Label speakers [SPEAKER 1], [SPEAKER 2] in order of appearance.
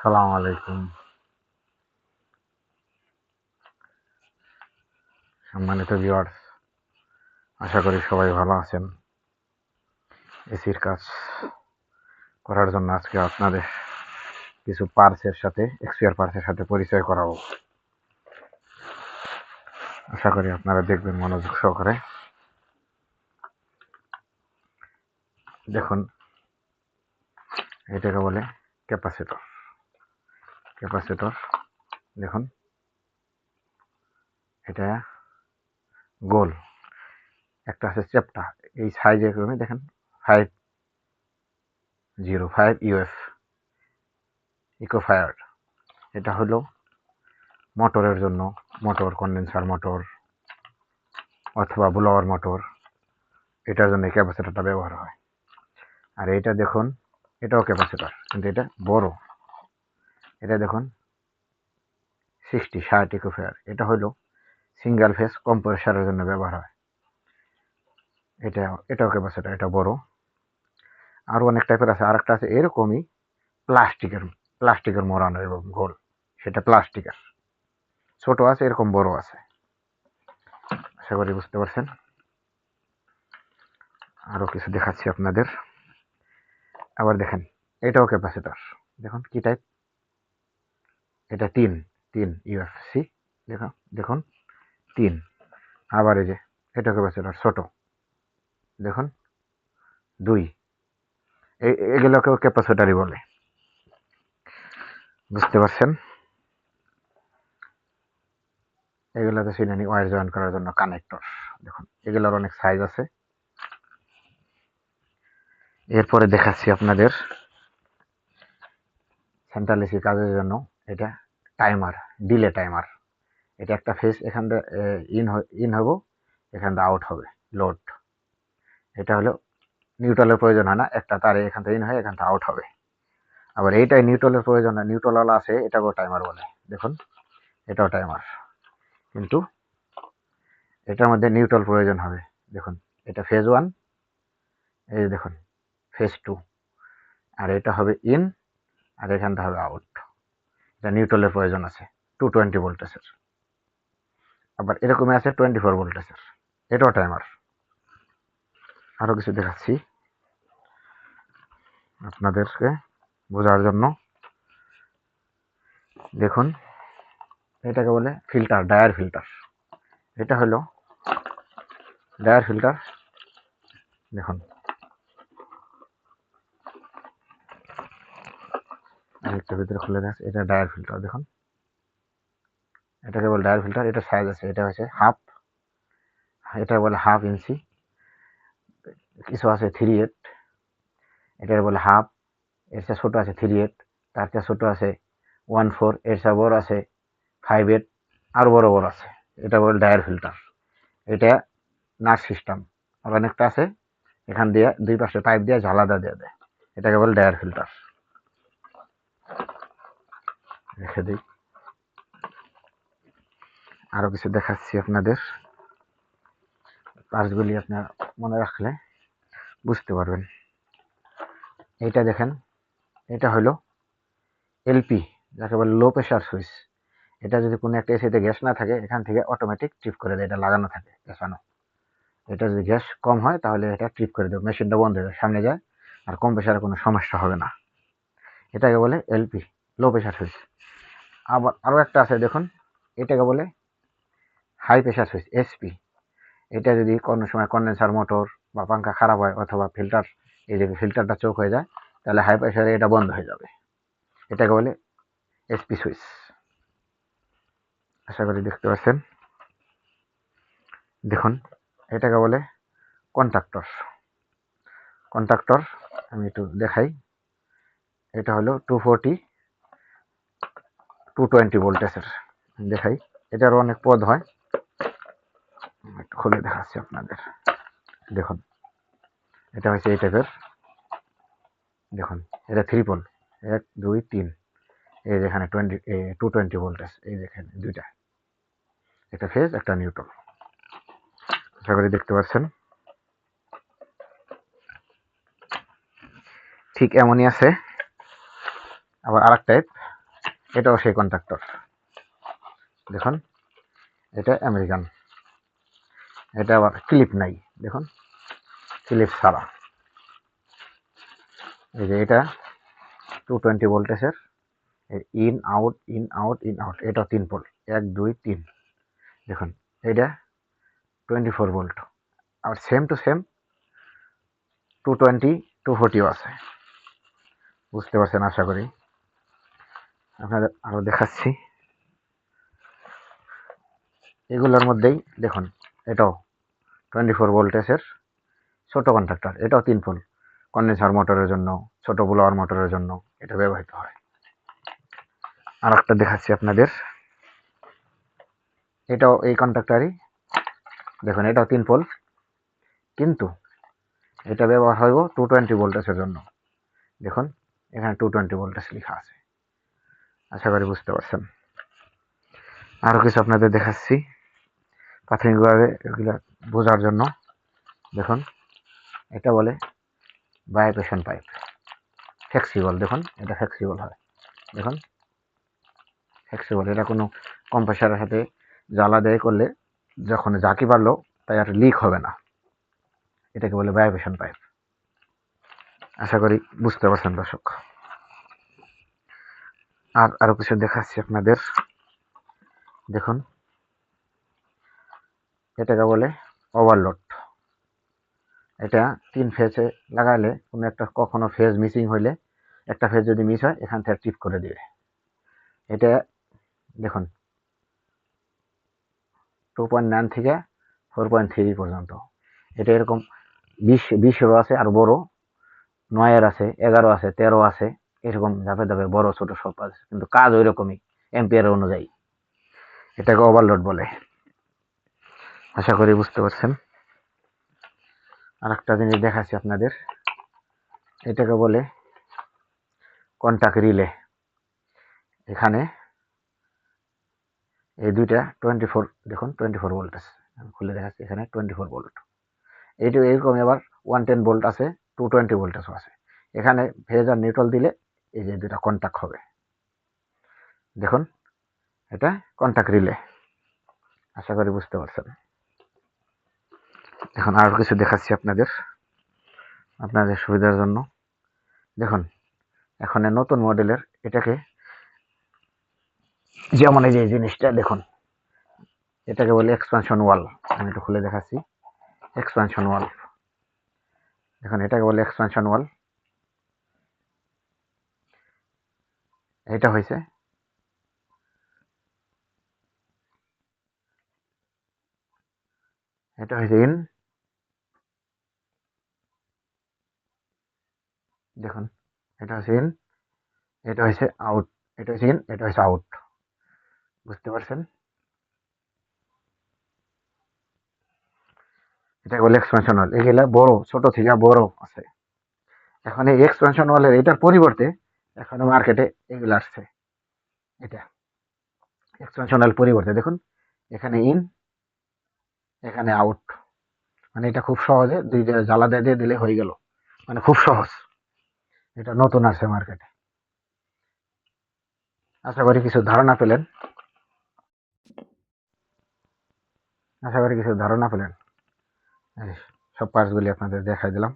[SPEAKER 1] সালাম আলাইকুম। সম্মানিত ভিউয়ার্স, আশা করি সবাই ভালো আছেন। এসির কাজ করার জন্য আজকে আপনাদের কিছু পার্টসের সাথে এক্সপিয়ার পার্টসের সাথে পরিচয় করাবো। আশা করি আপনারা দেখবেন মনোযোগ সহকারে। দেখুন, এটাকে বলে ক্যাপাসিটর। ক্যাপাসিটর দেখুন, এটা গোল, একটা আছে চ্যাপ্টা, এই সাইজে দেখেন 505 ইউএফ ইকোফায়ার। এটা হলো মোটরের জন্য, মোটর কন্ডেন্সার মোটর অথবা ব্লোয়ার মোটর, এটার জন্য এই ক্যাপাসিটরটা ব্যবহার হয়। আর এটা দেখুন, এটাও ক্যাপাসিটর, কিন্তু এটা বড়। এটা দেখুন 60 ইকোফেয়ার। এটা হলো সিঙ্গেল ফেজ কম্প্রেসারের জন্য ব্যবহার হয়। এটাও ক্যাপাসিটর, এটা বড়। আরও অনেক টাইপের আছে। আর একটা আছে এরকমই প্লাস্টিকের মোড়ানো এবং গোল, সেটা প্লাস্টিকের। ছোট আছে, এরকম বড় আছে। আশা করি বুঝতে পারছেন। আরও কিছু দেখাচ্ছি আপনাদের। আবার দেখেন, এটাও ক্যাপাসিটর। দেখুন কি টাইপ, এটা 3 ইউএফসি। দেখুন 3। আবার এই যে এটা ক্যাপাসিটর ছোট, দেখুন 2। এগুলোকেও ক্যাপাসিটরই বলে। বুঝতে পারছেন। এগুলোতে সিনানি ওয়্যার জয়েন করার জন্য কানেক্টর। দেখুন, এগুলোর অনেক সাইজ আছে। এরপরে দেখাচ্ছি আপনাদের সেন্ট্রাল এসি কাজের জন্য এটা টাইমার, ডিলে টাইমার। এটা একটা ফেজ এখান থেকে ইন হবো, এখান থেকে আউট হবে লোড। এটা হলো নিউট্রালের প্রয়োজন হয় না, একটা তারে এখান থেকে ইন হয়ে এখান থেকে আউট হবে। আবার এইটাই নিউট্রালের প্রয়োজন হয়, নিউট্রাল আছে, এটাকেও টাইমার বলে। দেখুন, এটাও টাইমার, কিন্তু এটার মধ্যে নিউট্রাল প্রয়োজন হবে। দেখুন, এটা ফেজ 1, এই দেখুন ফেজ 2, আর এটা হবে ইন, আর এখানটা হবে আউট। এটা নিউট্রালের প্রয়োজন আছে 220 ভোল্টেজের। আবার এরকমই আছে 24 ভোল্টেজের, এটাও টাইমার। আরও কিছু দেখাচ্ছি আপনাদেরকে বোঝার জন্য। দেখুন, এটাকে বলে ফিল্টার, ডায়ার ফিল্টার। এটা হলো ডায়ার ফিল্টার। দেখুন, আরেকটা ভিতরে খুলে দেখাচ্ছে, এটা ডায়ার ফিল্টার। দেখুন, এটাকে বলে ডায়ার ফিল্টার। এটা সাইজ আছে, এটা হচ্ছে হাফ, এটা বলে 1/2 ইঞ্চি। কিছু আছে 3/8, এটার বলে হাফ। এর চেয়ে ছোটো আছে 3/8, তার চেয়ে ছোটো আছে 1/4, এর চেয়ে বড় আছে 5/8, আরও বড় বড় আছে। এটা বলে ডায়ার ফিল্টার। এটা নাট সিস্টেম। আর অনেকটা আছে, এখান দিয়ে দুই পাশে পাইপ দিয়ে ঝালাদা দিয়ে দেয়, এটাকে বলে ডায়ার ফিল্টার। রেখে দিই, আরও কিছু দেখাচ্ছি আপনাদের। পার্টসগুলি আপনার মনে রাখলে বুঝতে পারবেন। এইটা দেখেন, এটা হলো এলপি, যাকে বলে লো প্রেশার সুইচ। এটা যদি কোনো একটা এসিতে গ্যাস না থাকে, এখান থেকে অটোমেটিক ট্রিপ করে দেয়, এটা লাগানো থাকে পেছানো। এটা যদি গ্যাস কম হয় তাহলে এটা ট্রিপ করে দেবে, মেশিনটা বন্ধ হয়ে যায়, সামনে যায়, আর কম প্রেশারে কোনো সমস্যা হবে না। এটাকে বলে এলপি, লো প্রেশার সুইচ। আবার আরও একটা আছে, দেখুন, এটাকে বলে হাই প্রেশার সুইচ, এসপি। এটা যদি কোনো সময় কন্ডেন্সার মোটর বা পাঙ্খা খারাপ হয়, অথবা ফিল্টার, এই যে ফিল্টারটা চোখ হয়ে যায়, তাহলে হাই প্রেশারে এটা বন্ধ হয়ে যাবে। এটাকে বলে এসপি সুইচ। আশা করি দেখতে পাচ্ছেন। দেখুন, এটাকে বলে কন্ট্রাক্টর। কন্ট্রাক্টর আমি একটু দেখাই। এটা হলো 220 ভোল্টেজের। দেখাই, এটারও অনেক পদ হয়, একটু খুলে দেখাচ্ছি আপনাদের। দেখুন, এটা হচ্ছে এই টাইপের। দেখুন, এটা 3 পোল, 1 2 3। এই যেখানে 220 ভোল্টেজ, এই যেখানে দুইটা, একটা ফেজ একটা নিউট্রাল। আশা করি দেখতে পাচ্ছেন। ঠিক এমনই আছে আবার আরেক টাইপ, এটাও সেই কন্ট্রাক্টর। দেখুন এটা আমেরিকান, এটা আবার ক্লিপ নাই, দেখুন ক্লিপ ছাড়া। এই যে এটা 220 ভোল্টেজের in out in out in out, এটা 3 পোল, 1 2 3। দেখুন এটা 24 ভোল্ট, আর সেম টু সেম 220 240 আছে। বুঝতে পারছেন আশা করি। আপনাদের আরও দেখাচ্ছি, এগুলোর মধ্যেই দেখুন এটাও 24 ভোল্টেজের ছোট কন্ট্রাক্টর, এটাও 3 পোল, কন্ডেন্সার মোটরের জন্য, ছোট ব্লোয়ার মোটরের জন্য এটা ব্যবহৃত হয়। আর একটা দেখাচ্ছি আপনাদের, এটাও এই কন্ট্রাক্টরই। দেখুন এটাও 3 পোল, কিন্তু এটা ব্যবহার হইব 220 ভোল্টেজের জন্য। দেখুন এখানে 220 ভোল্টেজ লেখা আছে। আশা করি বুঝতে পারছেন। আরও কিছু আপনাদের দেখাচ্ছি প্রাথমিকভাবে এগুলো বোঝার জন্য। দেখুন এটা বলে বায়োপ্রেশন পাইপ, ফ্লেক্সিবল। দেখুন এটা ফ্লেক্সিবল হয়, দেখুন ফ্লেক্সিবল। এটা কোনো কম্প্রেসারের সাথে জ্বালা দেয় করলে যখন জাকি বাড়লো তাই আর লিক হবে না, এটাকে বলে বায়োপ্রেশন পাইপ। আশা করি বুঝতে পারছেন দর্শক। আর আরও কিছু দেখাচ্ছি আপনাদের। দেখুন এটাকে বলে ওভারলোড। এটা 3 ফেজে লাগাইলে কোনো একটা কখনো ফেজ মিসিং হইলে, একটা ফেজ যদি মিস হয় এখান থেকে টিপ করে দিবে। এটা দেখুন 2.9 থেকে 4.3 পর্যন্ত। এটা এরকম 20 আছে, আর বড় 9 আছে, 11 আছে, 13 আছে, এরকম ধাপে ধাপে বড় ছোট সব আছে, কিন্তু কাজ ওই রকমই এম্পিয়ার অনুযায়ী। এটাকে ওভারলোড বলে। আশা করি বুঝতে পারছেন। আর একটা জিনিস দেখাচ্ছি আপনাদের, এটাকে বলে কন্টাক্ট রিলে। এখানে এই দুইটা 24, দেখুন 24 ভোল্টেজ, আমি খুলে দেখাচ্ছি, এখানে 24 ভোল্ট। এইটা এরকম আবার 110 ভোল্ট আছে, 220 ভোল্টেজও আছে। এখানে ফেজ আর নিউট্রাল দিলে এই যে দুটা কন্টাক্ট হবে। দেখুন এটা কন্টাক্ট রিলে। আশা করি বুঝতে পারছেন। এখন আরও কিছু দেখাচ্ছি আপনাদের সুবিধার জন্য। দেখুন এখন নতুন মডেলের এটাকে, যেমন এই যে জিনিসটা দেখুন, এটাকে বলে এক্সপানশন ওয়াল। আমি একটু খুলে দেখাচ্ছি, এক্সপানশন ওয়াল। দেখুন এটাকে বলে এক্সপানশন ওয়াল। এটা হয়েছে ইন, দেখুন এটা হচ্ছে ইন, এটা হচ্ছে আউট, এটা হচ্ছে ইন, এটা হচ্ছে আউট। বুঝতে পারছেন? এটা বলে এক্সপেনশন ওয়াল। এগুলা বড়, ছোট থেকে বড় আছে। এখন এই এক্সপেনশন ওয়ালের এটার পরিবর্তে এখন মার্কেটে এগুলো আসছে। এটা এক্সপেনশন ওয়াল পরিবর্তে দেখুন এখানে ইন, এখানে আউট। মানে এটা খুব সহজে দুই জ্বালা দিয়ে দিলে হয়ে গেল, মানে খুব সহজ। এটা নতুন আসছে মার্কেটে। আশা করি কিছু ধারণা পেলেন। আশা করি কিছু ধারণা পেলেন। সব পার্টসগুলি আপনাদের দেখাই দিলাম।